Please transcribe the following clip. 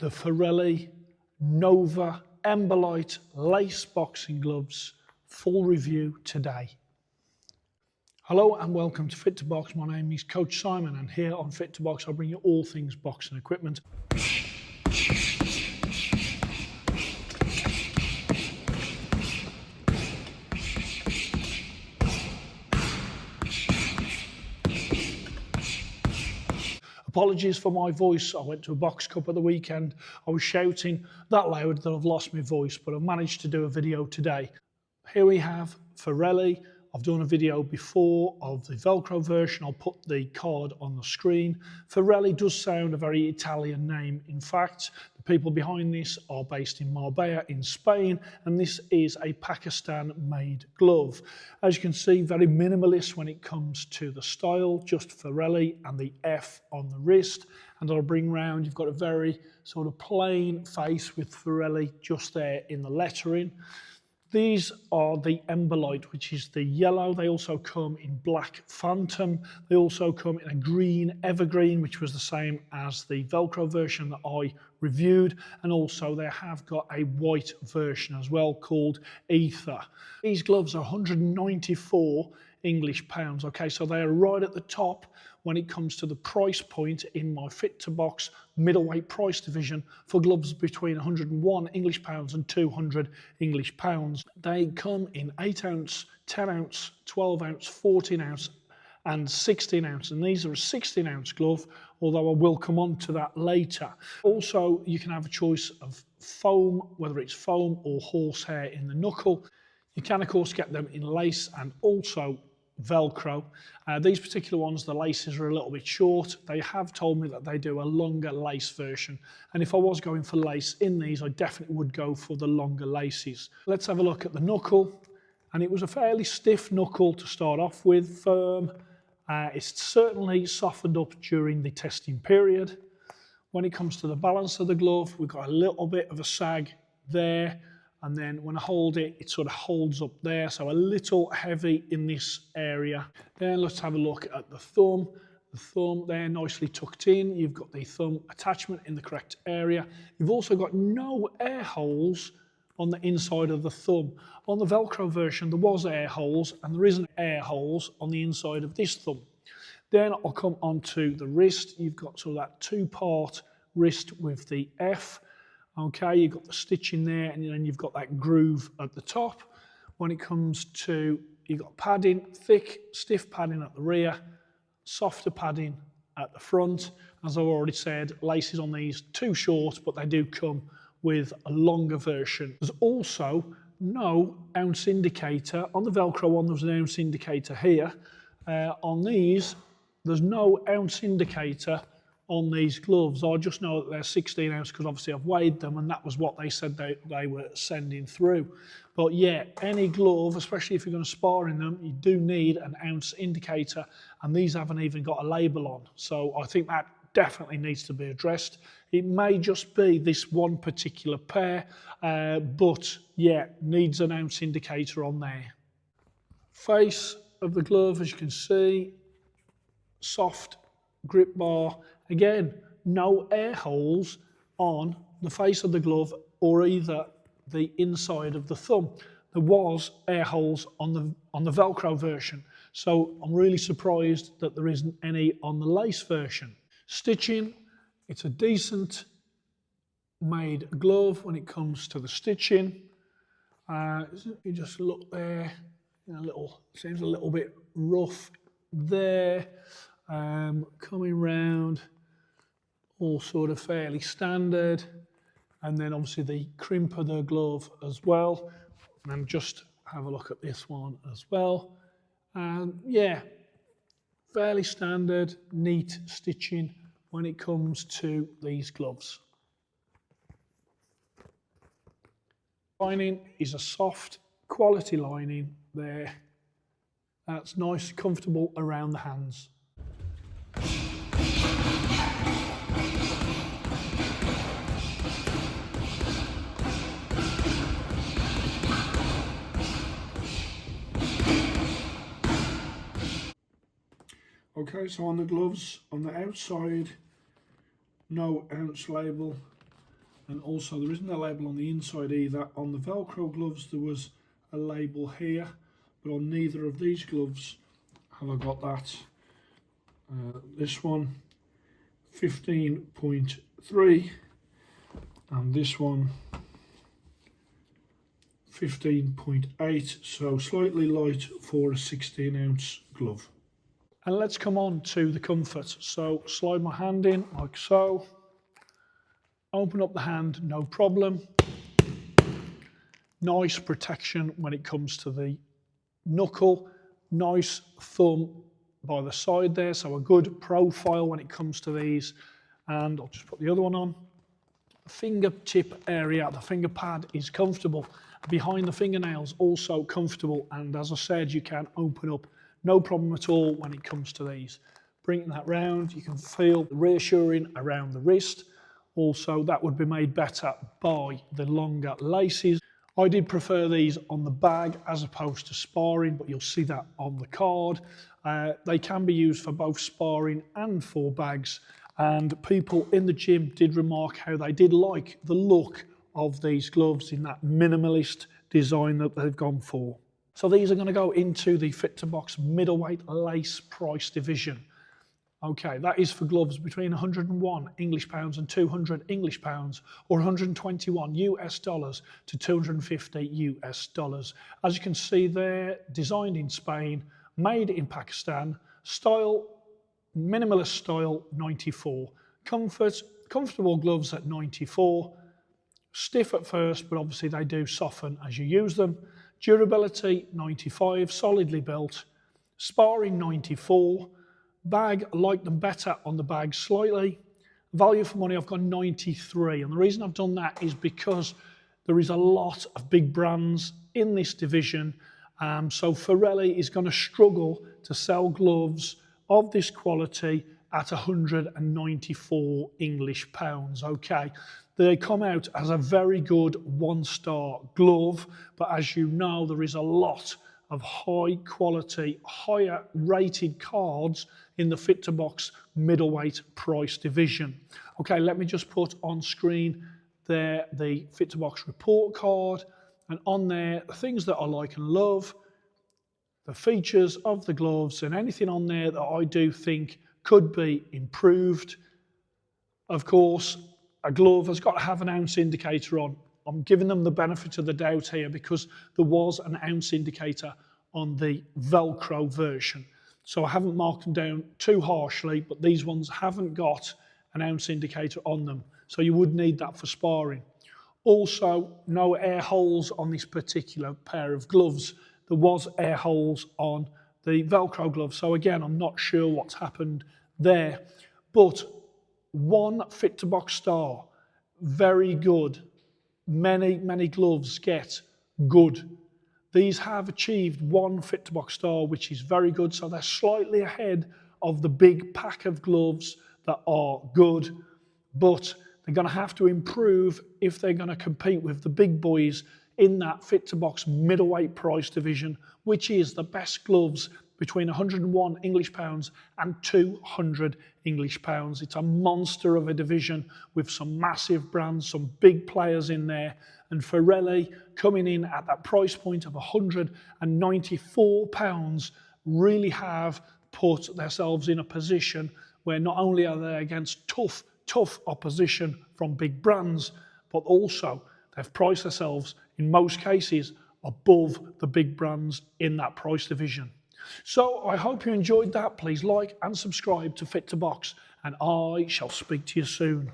the Fereli Nova Emberlight lace boxing gloves full review today. Hello and welcome to Fit to Box. My name is Coach Simon, and here on Fit to Box I bring you all things boxing equipment. Apologies for my voice. I went to a box cup at the weekend. I was shouting that loud that I've lost my voice, but I've managed to do a video today. Here we have Fereli. I've done a video before of the Velcro version. I'll put the card on the screen. Fereli does sound a very Italian name. In fact, the people behind this are based in Marbella in Spain, and this is a Pakistan-made glove. As you can see, very minimalist when it comes to the style, just Fereli and the F on the wrist. And I'll bring round, you've got a very sort of plain face with Fereli just there in the lettering. These are the Emberlight, which is the yellow. They also come in black Phantom. They also come in a green Evergreen, which was the same as the Velcro version that I reviewed. And also they have got a white version as well called Ether. These gloves are 194 English pounds. Okay, so they are right at the top when it comes to the price point in my Fit to Box middleweight price division for gloves between 101 English pounds and 200 English pounds. They come in 8 ounce, 10 ounce, 12 ounce, 14 ounce and 16 ounce, and these are a 16 ounce glove, although I will come on to that later. Also, you can have a choice of foam, whether it's foam or horsehair in the knuckle. You can of course get them in lace and also Velcro. These particular ones, the laces are a little bit short. They have told me that they do a longer lace version, and if I was going for lace in these, I definitely would go for the longer laces. Let's have a look at the knuckle, and it was a fairly stiff knuckle to start off with, firm. It's certainly softened up during the testing period. When it comes to the balance of the glove, we've got a little bit of a sag there, and then when I hold it, it sort of holds up there, so a little heavy in this area. Then let's have a look at the thumb. The thumb there nicely tucked in. You've got the thumb attachment in the correct area. You've also got no air holes on the inside of the thumb. On the Velcro version, there was air holes, and there isn't air holes on the inside of this thumb. Then I'll come on to the wrist. You've got sort of that two-part wrist with the F. Okay, you've got the stitch in there, and then you've got that groove at the top. When it comes to, you've got padding, thick, stiff padding at the rear, softer padding at the front. As I've already said, laces on these too short, but they do come with a longer version. There's also no ounce indicator. On the Velcro one, there's an ounce indicator here. On these, there's no ounce indicator on these gloves. I just know that they're 16 ounce because obviously I've weighed them, and that was what they said they were sending through. But yeah, any glove, especially if you're going to spar in them, you do need an ounce indicator, and these haven't even got a label on. So I think that definitely needs to be addressed. It may just be this one particular pair, but yeah, needs an ounce indicator on there. Face of the glove, as you can see, soft grip bar. Again, no air holes on the face of the glove or either the inside of the thumb. There was air holes on the Velcro version, so I'm really surprised that there isn't any on the lace version. Stitching, it's a decent made glove when it comes to the stitching. You just look there, seems a little bit rough there. Coming round, all sort of fairly standard, and then obviously the crimp of the glove as well. And just have a look at this one as well. And yeah, fairly standard, neat stitching when it comes to these gloves. Lining is a soft quality lining there. That's nice, comfortable around the hands. Okay, so on the gloves, on the outside, no ounce label. And also there isn't a label on the inside either. On the Velcro gloves there was a label here, but on neither of these gloves have I got that. This one 15.3 and this one 15.8, so slightly light for a 16-ounce glove. And let's come on to the comfort. So slide my hand in like so, open up the hand, no problem. Nice protection when it comes to the knuckle, nice thumb by the side there, so a good profile when it comes to these. And I'll just put the other one on. Fingertip area, the finger pad is comfortable. Behind the fingernails also comfortable, and as I said, you can open up no problem at all when it comes to these. Bringing that round, you can feel reassuring around the wrist. Also, that would be made better by the longer laces. I did prefer these on the bag as opposed to sparring, but you'll see that on the card. They can be used for both sparring and for bags, and people in the gym did remark how they did like the look of these gloves in that minimalist design that they've gone for. So these are going to go into the Fit to Box middleweight lace price division. Okay, that is for gloves between 101 English pounds and 200 English pounds, or 121 US dollars to 250 US dollars. As you can see there, designed in Spain, made in Pakistan, style, minimalist style 94, comfortable gloves at 94, stiff at first, but obviously they do soften as you use them. Durability 95, solidly built. Sparring 94. Bag, I like them better on the bag slightly. Value for money, I've got 93. And the reason I've done that is because there is a lot of big brands in this division. So Fereli is going to struggle to sell gloves of this quality at 194 English pounds. Okay, they come out as a very good one-star glove, but as you know, there is a lot of high quality, higher rated cards in the Fit to Box middleweight price division. Okay, let me just put on screen there the Fit to Box report card, and on there the things that I like and love, the features of the gloves, and anything on there that I do think could be improved. Of course, a glove has got to have an ounce indicator on. I'm giving them the benefit of the doubt here because there was an ounce indicator on the Velcro version. So I haven't marked them down too harshly, but these ones haven't got an ounce indicator on them. So you would need that for sparring. Also, no air holes on this particular pair of gloves. There was air holes on the Velcro glove. So again, I'm not sure what's happened there. But one Fit to Box star, very good. Many gloves get good. These have achieved one Fit to Box star, which is very good. So they're slightly ahead of the big pack of gloves that are good, but they're going to have to improve if they're going to compete with the big boys in that Fit to Box middleweight price division, which is the best gloves between 101 English pounds and 200 English pounds. It's a monster of a division with some massive brands, some big players in there, and Fereli coming in at that price point of £194 really have put themselves in a position where not only are they against tough opposition from big brands, but also they've priced themselves in most cases above the big brands in that price division. So I hope you enjoyed that. Please like and subscribe to Fit to Box, and I shall speak to you soon.